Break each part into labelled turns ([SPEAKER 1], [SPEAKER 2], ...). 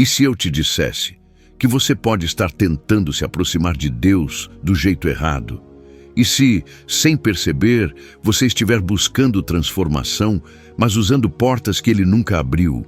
[SPEAKER 1] E se eu te dissesse que você pode estar tentando se aproximar de Deus do jeito errado? E se, sem perceber, você estiver buscando transformação, mas usando portas que Ele nunca abriu?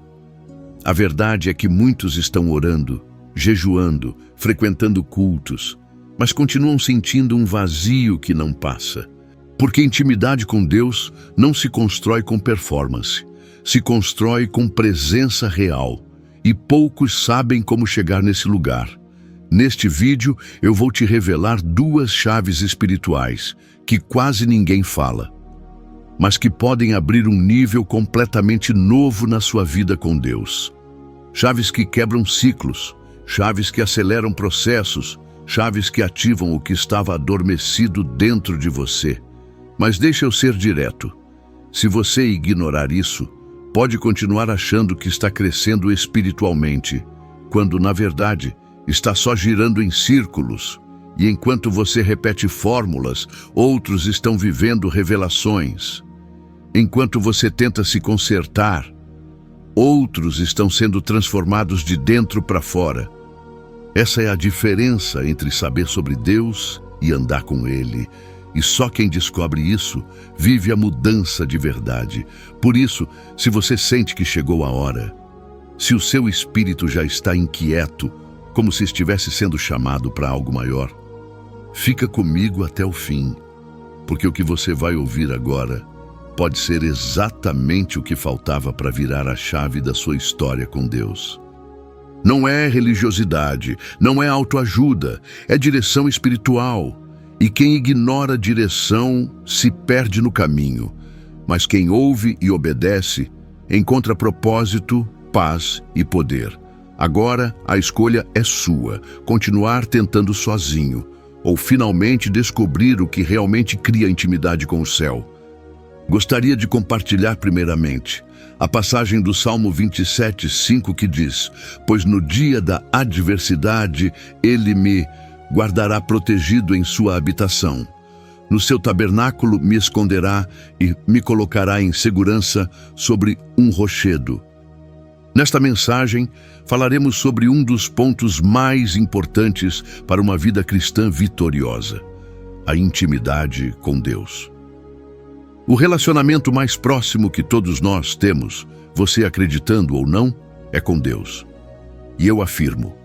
[SPEAKER 1] A verdade é que muitos estão orando, jejuando, frequentando cultos, mas continuam sentindo um vazio que não passa. Porque intimidade com Deus não se constrói com performance, se constrói com presença real. E poucos sabem como chegar nesse lugar. Neste vídeo, eu vou te revelar duas chaves espirituais que quase ninguém fala, mas que podem abrir um nível completamente novo na sua vida com Deus. Chaves que quebram ciclos, chaves que aceleram processos, chaves que ativam o que estava adormecido dentro de você. Mas deixa eu ser direto. Se você ignorar isso, pode continuar achando que está crescendo espiritualmente, quando, na verdade, está só girando em círculos. E enquanto você repete fórmulas, outros estão vivendo revelações. Enquanto você tenta se consertar, outros estão sendo transformados de dentro para fora. Essa é a diferença entre saber sobre Deus e andar com Ele. E só quem descobre isso vive a mudança de verdade. Por isso, se você sente que chegou a hora, se o seu espírito já está inquieto, como se estivesse sendo chamado para algo maior, fica comigo até o fim, porque o que você vai ouvir agora pode ser exatamente o que faltava para virar a chave da sua história com Deus. Não é religiosidade, não é autoajuda, é direção espiritual. E quem ignora a direção se perde no caminho, mas quem ouve e obedece encontra propósito, paz e poder. Agora a escolha é sua, continuar tentando sozinho, ou finalmente descobrir o que realmente cria intimidade com o céu. Gostaria de compartilhar primeiramente a passagem do Salmo 27:5 que diz: "Pois no dia da adversidade Ele me guardará protegido em sua habitação. No seu tabernáculo me esconderá e me colocará em segurança sobre um rochedo." Nesta mensagem, falaremos sobre um dos pontos mais importantes para uma vida cristã vitoriosa: a intimidade com Deus. O relacionamento mais próximo que todos nós temos, você acreditando ou não, é com Deus. E eu afirmo,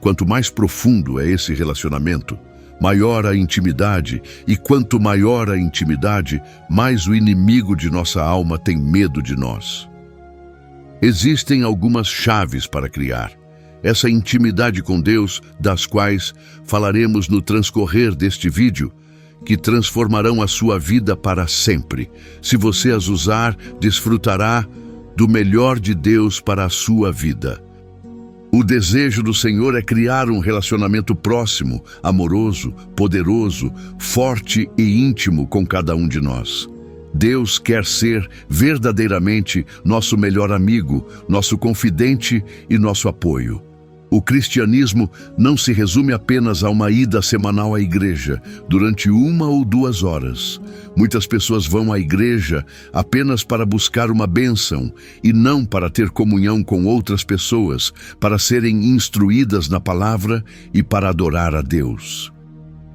[SPEAKER 1] quanto mais profundo é esse relacionamento, maior a intimidade, e quanto maior a intimidade, mais o inimigo de nossa alma tem medo de nós. Existem algumas chaves para criar essa intimidade com Deus, das quais falaremos no transcorrer deste vídeo, que transformarão a sua vida para sempre. Se você as usar, desfrutará do melhor de Deus para a sua vida. O desejo do Senhor é criar um relacionamento próximo, amoroso, poderoso, forte e íntimo com cada um de nós. Deus quer ser verdadeiramente nosso melhor amigo, nosso confidente e nosso apoio. O cristianismo não se resume apenas a uma ida semanal à igreja, durante 1 ou 2 horas. Muitas pessoas vão à igreja apenas para buscar uma bênção e não para ter comunhão com outras pessoas, para serem instruídas na palavra e para adorar a Deus.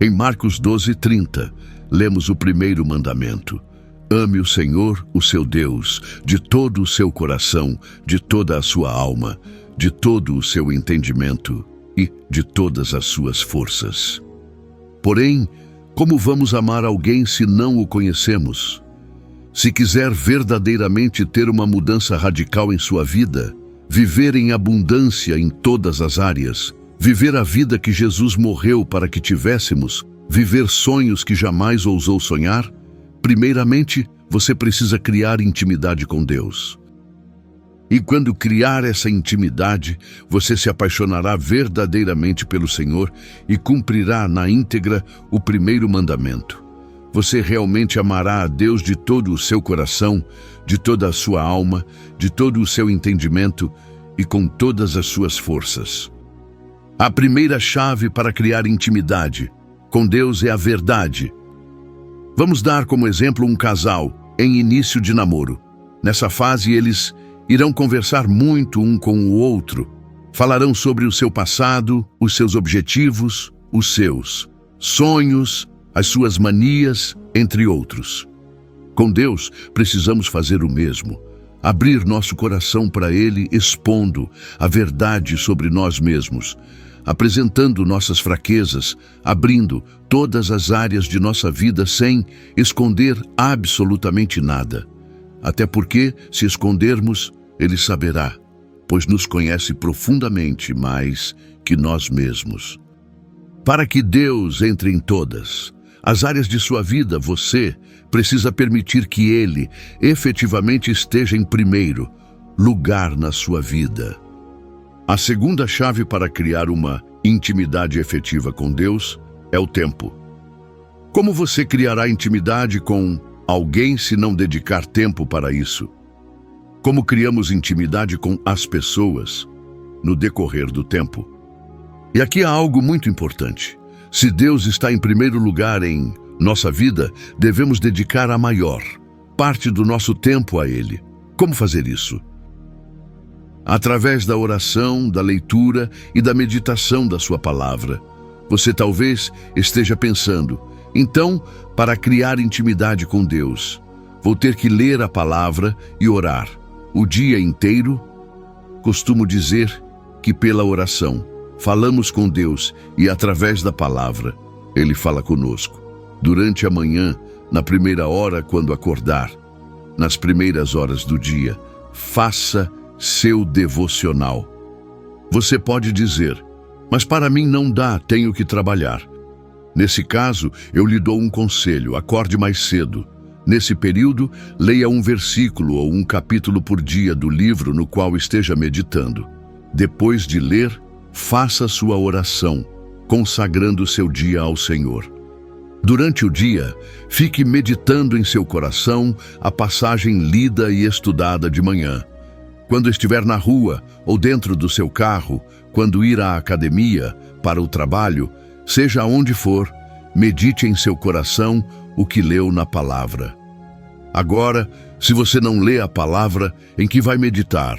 [SPEAKER 1] Em Marcos 12:30, lemos o primeiro mandamento: "Ame o Senhor, o seu Deus, de todo o seu coração, de toda a sua alma, de todo o seu entendimento e de todas as suas forças." Porém, como vamos amar alguém se não o conhecemos? Se quiser verdadeiramente ter uma mudança radical em sua vida, viver em abundância em todas as áreas, viver a vida que Jesus morreu para que tivéssemos, viver sonhos que jamais ousou sonhar, primeiramente, você precisa criar intimidade com Deus. E quando criar essa intimidade, você se apaixonará verdadeiramente pelo Senhor e cumprirá na íntegra o primeiro mandamento. Você realmente amará a Deus de todo o seu coração, de toda a sua alma, de todo o seu entendimento e com todas as suas forças. A primeira chave para criar intimidade com Deus é a verdade. Vamos dar como exemplo um casal em início de namoro. Nessa fase, eles irão conversar muito um com o outro. Falarão sobre o seu passado, os seus objetivos, os seus sonhos, as suas manias, entre outros. Com Deus, precisamos fazer o mesmo. Abrir nosso coração para Ele, expondo a verdade sobre nós mesmos, apresentando nossas fraquezas, abrindo todas as áreas de nossa vida sem esconder absolutamente nada. Até porque, se escondermos, Ele saberá, pois nos conhece profundamente mais que nós mesmos. Para que Deus entre em todas as áreas de sua vida, você precisa permitir que Ele efetivamente esteja em primeiro lugar na sua vida. A segunda chave para criar uma intimidade efetiva com Deus é o tempo. Como você criará intimidade com alguém se não dedicar tempo para isso? Como criamos intimidade com as pessoas no decorrer do tempo? E aqui há algo muito importante. Se Deus está em primeiro lugar em nossa vida, devemos dedicar a maior parte do nosso tempo a Ele. Como fazer isso? Através da oração, da leitura e da meditação da sua palavra. Você talvez esteja pensando, então, para criar intimidade com Deus, vou ter que ler a palavra e orar o dia inteiro? Costumo dizer que pela oração falamos com Deus e através da palavra Ele fala conosco. Durante a manhã, na primeira hora quando acordar, nas primeiras horas do dia, faça seu devocional. Você pode dizer, mas para mim não dá, tenho que trabalhar. Nesse caso, eu lhe dou um conselho, acorde mais cedo. Nesse período, leia um versículo ou um capítulo por dia do livro no qual esteja meditando. Depois de ler, faça sua oração, consagrando seu dia ao Senhor. Durante o dia, fique meditando em seu coração a passagem lida e estudada de manhã. Quando estiver na rua ou dentro do seu carro, quando ir à academia, para o trabalho, seja onde for, medite em seu coração o que leu na palavra. Agora, se você não lê a palavra, em que vai meditar?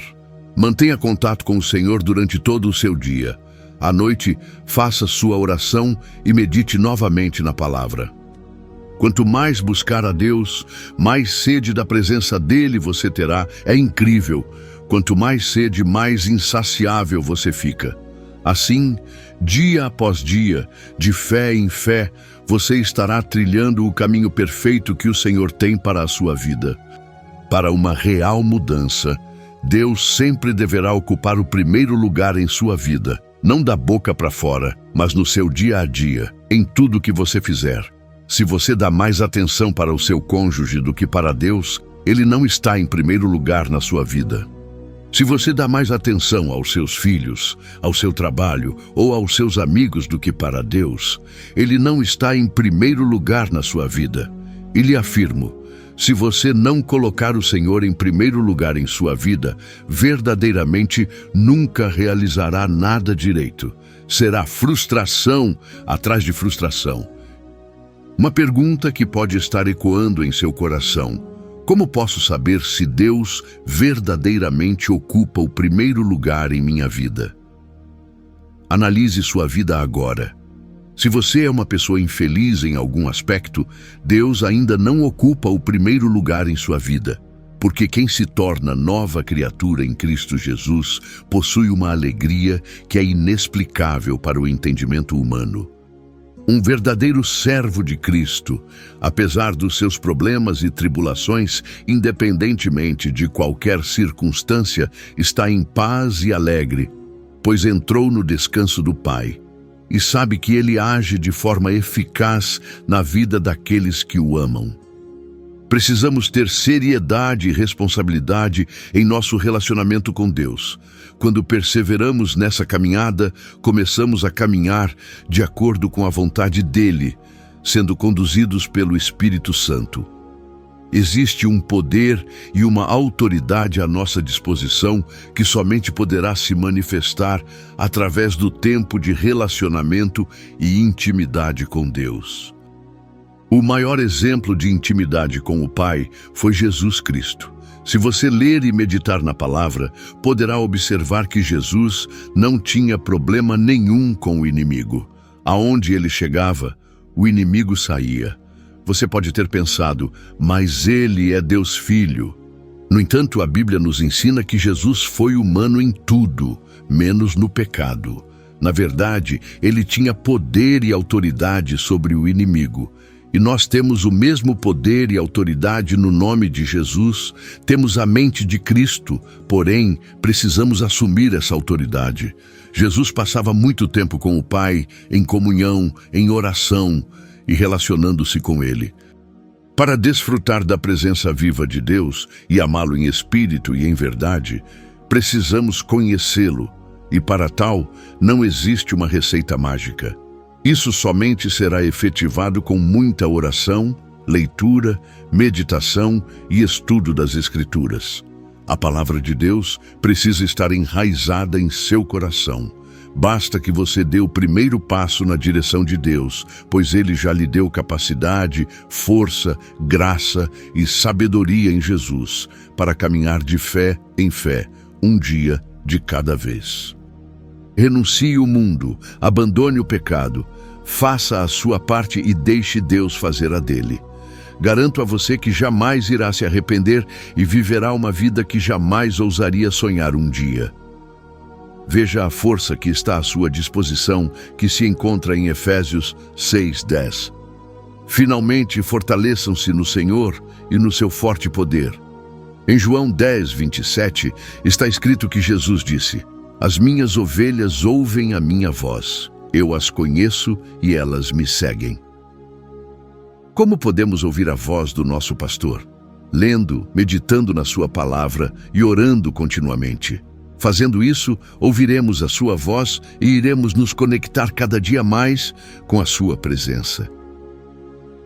[SPEAKER 1] Mantenha contato com o Senhor durante todo o seu dia. À noite, faça sua oração e medite novamente na palavra. Quanto mais buscar a Deus, mais sede da presença dEle você terá. É incrível. Quanto mais sede, mais insaciável você fica. Assim, dia após dia, de fé em fé, você estará trilhando o caminho perfeito que o Senhor tem para a sua vida. Para uma real mudança, Deus sempre deverá ocupar o primeiro lugar em sua vida, não da boca para fora, mas no seu dia a dia, em tudo que você fizer. Se você dá mais atenção para o seu cônjuge do que para Deus, ele não está em primeiro lugar na sua vida. Se você dá mais atenção aos seus filhos, ao seu trabalho ou aos seus amigos do que para Deus, ele não está em primeiro lugar na sua vida. E lhe afirmo, se você não colocar o Senhor em primeiro lugar em sua vida, verdadeiramente nunca realizará nada direito. Será frustração atrás de frustração. Uma pergunta que pode estar ecoando em seu coração: como posso saber se Deus verdadeiramente ocupa o primeiro lugar em minha vida? Analise sua vida agora. Se você é uma pessoa infeliz em algum aspecto, Deus ainda não ocupa o primeiro lugar em sua vida, porque quem se torna nova criatura em Cristo Jesus possui uma alegria que é inexplicável para o entendimento humano. Um verdadeiro servo de Cristo, apesar dos seus problemas e tribulações, independentemente de qualquer circunstância, está em paz e alegre, pois entrou no descanso do Pai e sabe que Ele age de forma eficaz na vida daqueles que o amam. Precisamos ter seriedade e responsabilidade em nosso relacionamento com Deus. Quando perseveramos nessa caminhada, começamos a caminhar de acordo com a vontade dEle, sendo conduzidos pelo Espírito Santo. Existe um poder e uma autoridade à nossa disposição que somente poderá se manifestar através do tempo de relacionamento e intimidade com Deus. O maior exemplo de intimidade com o Pai foi Jesus Cristo. Se você ler e meditar na palavra, poderá observar que Jesus não tinha problema nenhum com o inimigo. Aonde ele chegava, o inimigo saía. Você pode ter pensado, mas ele é Deus Filho. No entanto, a Bíblia nos ensina que Jesus foi humano em tudo, menos no pecado. Na verdade, ele tinha poder e autoridade sobre o inimigo. E nós temos o mesmo poder e autoridade no nome de Jesus, temos a mente de Cristo, porém, precisamos assumir essa autoridade. Jesus passava muito tempo com o Pai, em comunhão, em oração e relacionando-se com Ele. Para desfrutar da presença viva de Deus e amá-lo em espírito e em verdade, precisamos conhecê-lo, e para tal, não existe uma receita mágica. Isso somente será efetivado com muita oração, leitura, meditação e estudo das Escrituras. A palavra de Deus precisa estar enraizada em seu coração. Basta que você dê o primeiro passo na direção de Deus, pois Ele já lhe deu capacidade, força, graça e sabedoria em Jesus para caminhar de fé em fé, um dia de cada vez. Renuncie o mundo, abandone o pecado, faça a sua parte e deixe Deus fazer a dele. Garanto a você que jamais irá se arrepender e viverá uma vida que jamais ousaria sonhar um dia. Veja a força que está à sua disposição, que se encontra em Efésios 6:10. Finalmente, fortaleçam-se no Senhor e no seu forte poder. Em João 10:27, está escrito que Jesus disse: "As minhas ovelhas ouvem a minha voz. Eu as conheço e elas me seguem." Como podemos ouvir a voz do nosso pastor? Lendo, meditando na sua palavra e orando continuamente. Fazendo isso, ouviremos a sua voz e iremos nos conectar cada dia mais com a sua presença.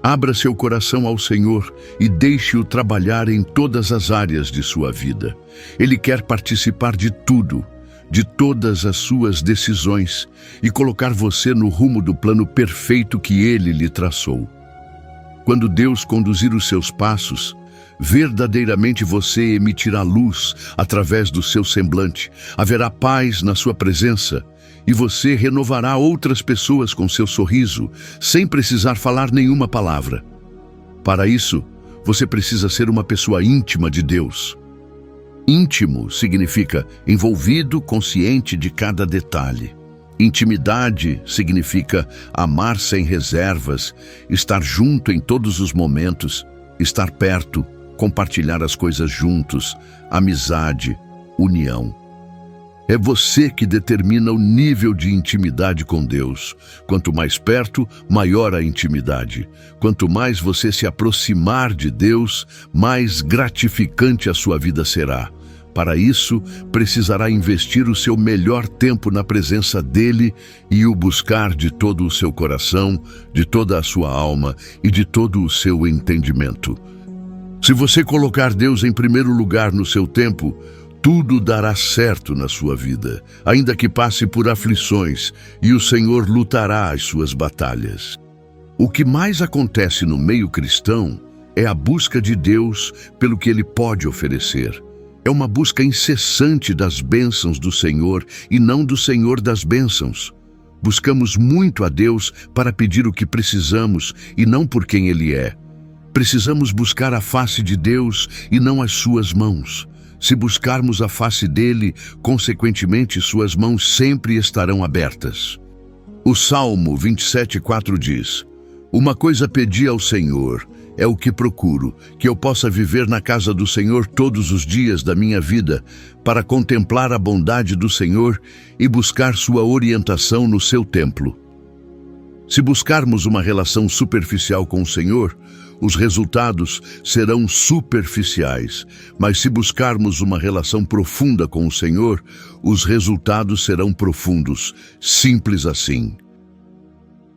[SPEAKER 1] Abra seu coração ao Senhor e deixe-o trabalhar em todas as áreas de sua vida. Ele quer participar de tudo, de todas as suas decisões e colocar você no rumo do plano perfeito que Ele lhe traçou. Quando Deus conduzir os seus passos, verdadeiramente você emitirá luz através do seu semblante, haverá paz na sua presença e você renovará outras pessoas com seu sorriso, sem precisar falar nenhuma palavra. Para isso, você precisa ser uma pessoa íntima de Deus. Íntimo significa envolvido, consciente de cada detalhe. Intimidade significa amar sem reservas, estar junto em todos os momentos, estar perto, compartilhar as coisas juntos, amizade, união. É você que determina o nível de intimidade com Deus. Quanto mais perto, maior a intimidade. Quanto mais você se aproximar de Deus, mais gratificante a sua vida será. Para isso, precisará investir o seu melhor tempo na presença dEle e o buscar de todo o seu coração, de toda a sua alma e de todo o seu entendimento. Se você colocar Deus em primeiro lugar no seu tempo, tudo dará certo na sua vida, ainda que passe por aflições, e o Senhor lutará as suas batalhas. O que mais acontece no meio cristão é a busca de Deus pelo que Ele pode oferecer. É uma busca incessante das bênçãos do Senhor e não do Senhor das bênçãos. Buscamos muito a Deus para pedir o que precisamos e não por quem Ele é. Precisamos buscar a face de Deus e não as suas mãos. Se buscarmos a face dele, consequentemente suas mãos sempre estarão abertas. O Salmo 27:4 diz: "Uma coisa pedi ao Senhor, é o que procuro, que eu possa viver na casa do Senhor todos os dias da minha vida, para contemplar a bondade do Senhor e buscar sua orientação no seu templo." Se buscarmos uma relação superficial com o Senhor, os resultados serão superficiais, mas se buscarmos uma relação profunda com o Senhor, os resultados serão profundos, simples assim.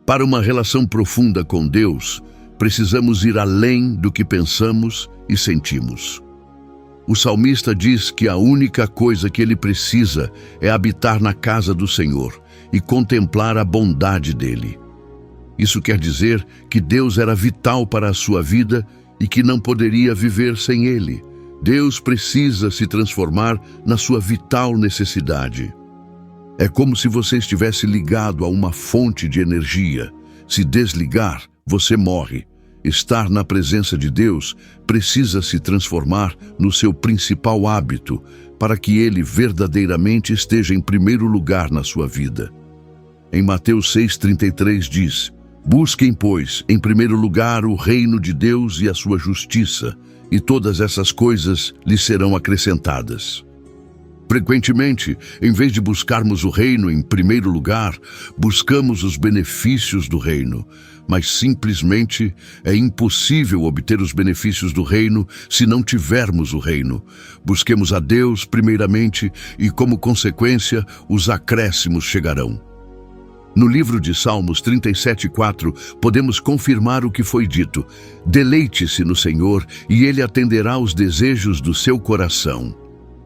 [SPEAKER 1] Para uma relação profunda com Deus, precisamos ir além do que pensamos e sentimos. O salmista diz que a única coisa que ele precisa é habitar na casa do Senhor e contemplar a bondade dele. Isso quer dizer que Deus era vital para a sua vida e que não poderia viver sem Ele. Deus precisa se transformar na sua vital necessidade. É como se você estivesse ligado a uma fonte de energia. Se desligar, você morre. Estar na presença de Deus precisa se transformar no seu principal hábito para que Ele verdadeiramente esteja em primeiro lugar na sua vida. Em Mateus 6,33 diz: Busquem, pois, em primeiro lugar o reino de Deus e a sua justiça, e todas essas coisas lhes serão acrescentadas. Frequentemente, em vez de buscarmos o reino em primeiro lugar, buscamos os benefícios do reino. Mas simplesmente é impossível obter os benefícios do reino se não tivermos o reino. Busquemos a Deus primeiramente e, como consequência, os acréscimos chegarão. No livro de Salmos 37:4, podemos confirmar o que foi dito: Deleite-se no Senhor e Ele atenderá os desejos do seu coração.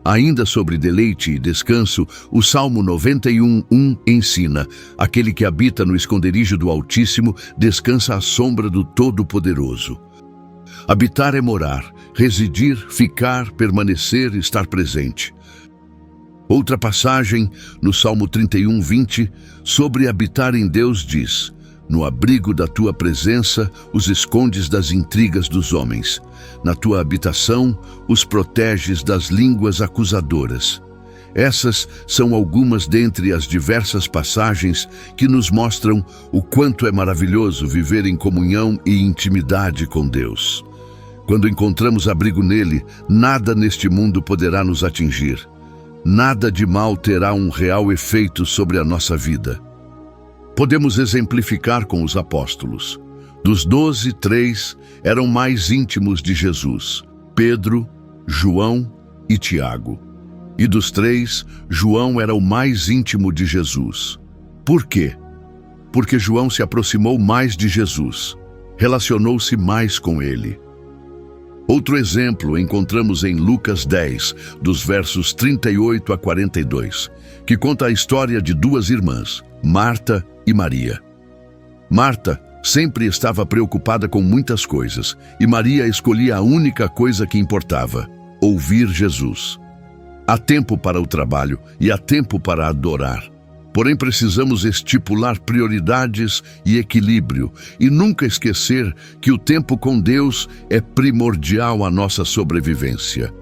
[SPEAKER 1] Ainda sobre deleite e descanso, o Salmo 91:1 ensina: Aquele que habita no esconderijo do Altíssimo descansa à sombra do Todo-Poderoso. Habitar é morar, residir, ficar, permanecer, estar presente. Outra passagem, no Salmo 31:20, sobre habitar em Deus diz: No abrigo da tua presença os escondes das intrigas dos homens. Na tua habitação os proteges das línguas acusadoras. Essas são algumas dentre as diversas passagens que nos mostram o quanto é maravilhoso viver em comunhão e intimidade com Deus. Quando encontramos abrigo nele, nada neste mundo poderá nos atingir. Nada de mal terá um real efeito sobre a nossa vida. Podemos exemplificar com os apóstolos. Dos 12, 3 eram mais íntimos de Jesus: Pedro, João e Tiago. E dos 3, João era o mais íntimo de Jesus. Por quê? Porque João se aproximou mais de Jesus, relacionou-se mais com ele. Outro exemplo encontramos em Lucas 10, dos versos 38 a 42, que conta a história de duas irmãs, Marta e Maria. Marta sempre estava preocupada com muitas coisas, e Maria escolhia a única coisa que importava: ouvir Jesus. Há tempo para o trabalho e há tempo para adorar. Porém, precisamos estipular prioridades e equilíbrio e nunca esquecer que o tempo com Deus é primordial à nossa sobrevivência.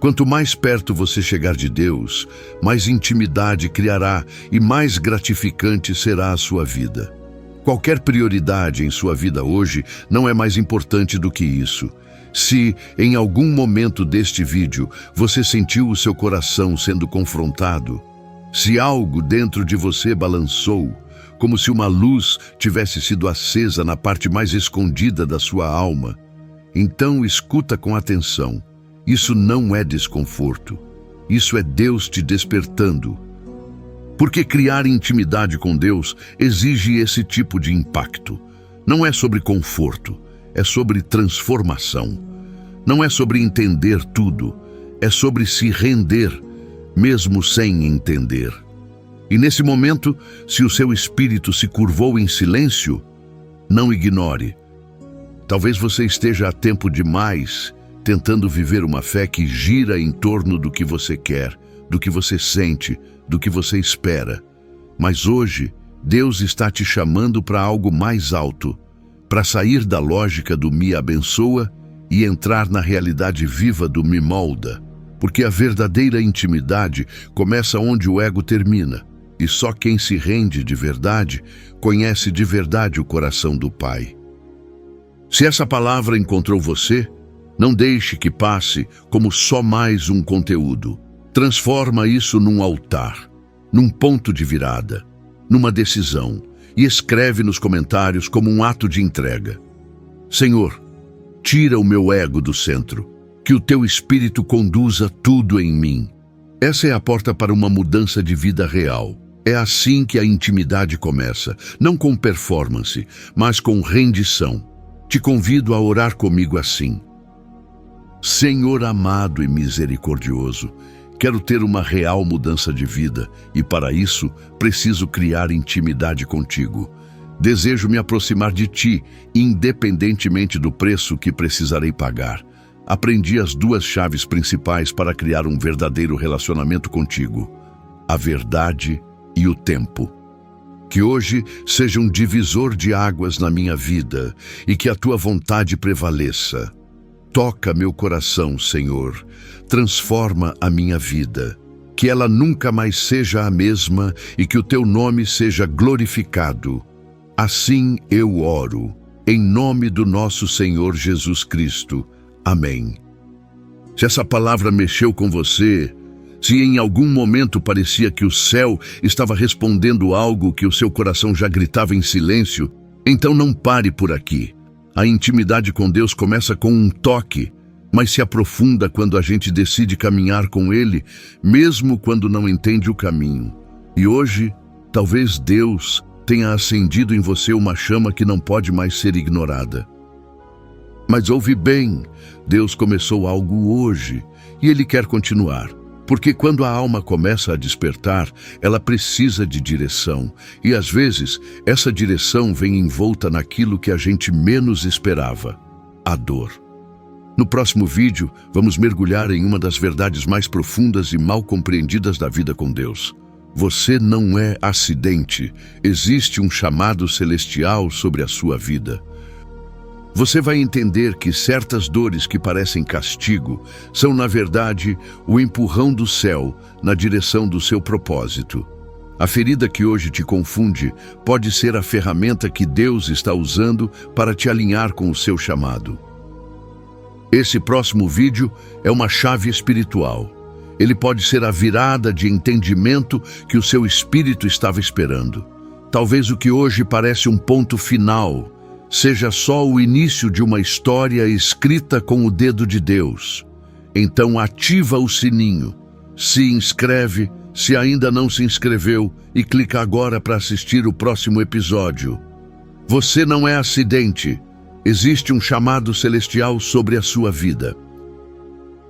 [SPEAKER 1] Quanto mais perto você chegar de Deus, mais intimidade criará e mais gratificante será a sua vida. Qualquer prioridade em sua vida hoje não é mais importante do que isso. Se, em algum momento deste vídeo, você sentiu o seu coração sendo confrontado, se algo dentro de você balançou, como se uma luz tivesse sido acesa na parte mais escondida da sua alma, então escuta com atenção. Isso não é desconforto. Isso é Deus te despertando. Porque criar intimidade com Deus exige esse tipo de impacto. Não é sobre conforto, é sobre transformação. Não é sobre entender tudo, é sobre se render, mesmo sem entender. E nesse momento, se o seu espírito se curvou em silêncio, não ignore. Talvez você esteja há tempo demais tentando viver uma fé que gira em torno do que você quer, do que você sente, do que você espera. Mas hoje, Deus está te chamando para algo mais alto, para sair da lógica do me abençoa e entrar na realidade viva do me molda. Porque a verdadeira intimidade começa onde o ego termina, e só quem se rende de verdade conhece de verdade o coração do Pai. Se essa palavra encontrou você, não deixe que passe como só mais um conteúdo. Transforma isso num altar, num ponto de virada, numa decisão, e escreve nos comentários como um ato de entrega: Senhor, tira o meu ego do centro, que o teu Espírito conduza tudo em mim. Essa é a porta para uma mudança de vida real. É assim que a intimidade começa, não com performance, mas com rendição. Te convido a orar comigo assim: Senhor amado e misericordioso, quero ter uma real mudança de vida e, para isso, preciso criar intimidade contigo. Desejo me aproximar de ti, independentemente do preço que precisarei pagar. aprendi as duas chaves principais para criar um verdadeiro relacionamento contigo: a verdade e o tempo. Que hoje seja um divisor de águas na minha vida e que a tua vontade prevaleça. Toca meu coração, Senhor, transforma a minha vida, que ela nunca mais seja a mesma e que o teu nome seja glorificado. Assim eu oro, em nome do nosso Senhor Jesus Cristo. Amém. Se essa palavra mexeu com você, se em algum momento parecia que o céu estava respondendo algo que o seu coração já gritava em silêncio, então não pare por aqui. A intimidade com Deus começa com um toque, mas se aprofunda quando a gente decide caminhar com Ele, mesmo quando não entende o caminho. E hoje, talvez Deus tenha acendido em você uma chama que não pode mais ser ignorada. Mas ouve bem, Deus começou algo hoje e Ele quer continuar. Porque quando a alma começa a despertar, ela precisa de direção. E às vezes, essa direção vem envolta naquilo que a gente menos esperava: a dor. No próximo vídeo, vamos mergulhar em uma das verdades mais profundas e mal compreendidas da vida com Deus. Você não é acidente. Existe um chamado celestial sobre a sua vida. Você vai entender que certas dores que parecem castigo são, na verdade, o empurrão do céu na direção do seu propósito. A ferida que hoje te confunde pode ser a ferramenta que Deus está usando para te alinhar com o seu chamado. Esse próximo vídeo é uma chave espiritual. Ele pode ser a virada de entendimento que o seu espírito estava esperando. Talvez o que hoje parece um ponto final seja só o início de uma história escrita com o dedo de Deus. Então ativa o sininho, se inscreve se ainda não se inscreveu e clica agora para assistir o próximo episódio. Você não é acidente. Existe um chamado celestial sobre a sua vida.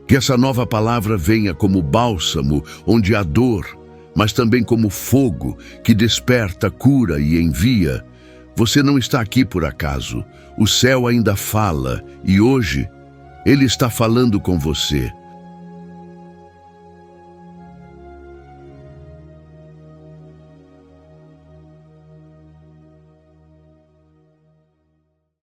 [SPEAKER 1] Que essa nova palavra venha como bálsamo onde há dor, mas também como fogo que desperta, cura e envia. Você não está aqui por acaso. O céu ainda fala e hoje Ele está falando com você.